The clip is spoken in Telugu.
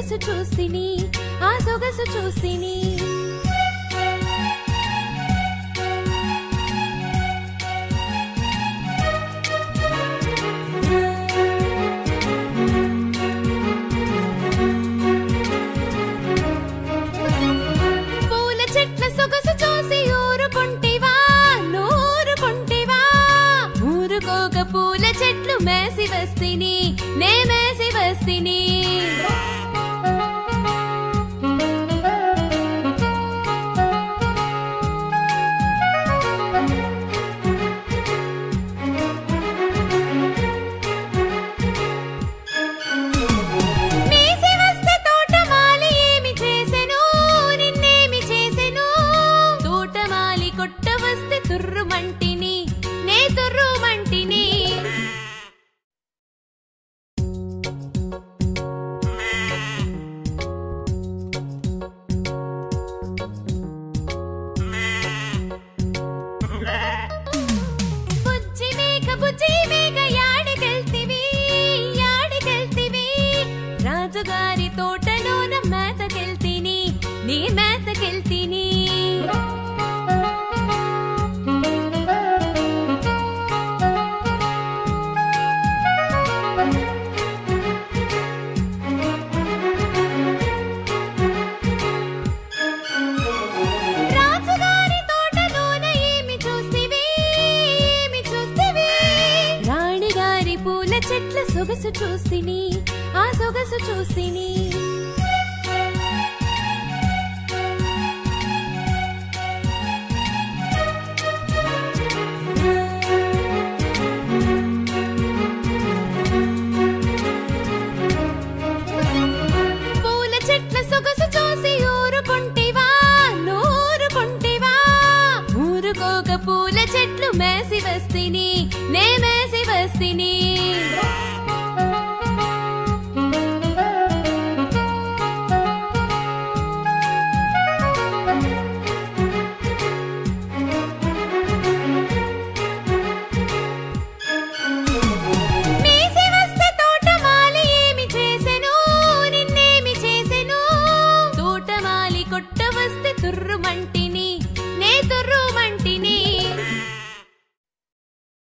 సొగసు చూస్తిని ఆ సొగసు చూస్తిని పూల చెట్ల సొగసు చూసి ఊరుకుంటివా నూరుకుంటివా ఊరుకోక పూల చెట్లు మేసి వస్తిని నే మేసి వస్తిని తుర్రుమంటిని నే తుర్రుమంటిని బుజ్జి మేఘ యాడికెళ్తివి యాడికెళ్తివి రాజుగారి తోటలోన మేతకెళ్తిని నీ మేతకెళ్తిని చెట్ల సొగసు చూస్తిని ఆ సొగసు చూస్తిని పూల చెట్ల సొగసు చూసి ఊరుకుంటివా నూరుకుంటివా ఊరుకోక పూల చెట్లు మేసి వస్తిని నే మేసి వస్తిని తుర్రుమంటి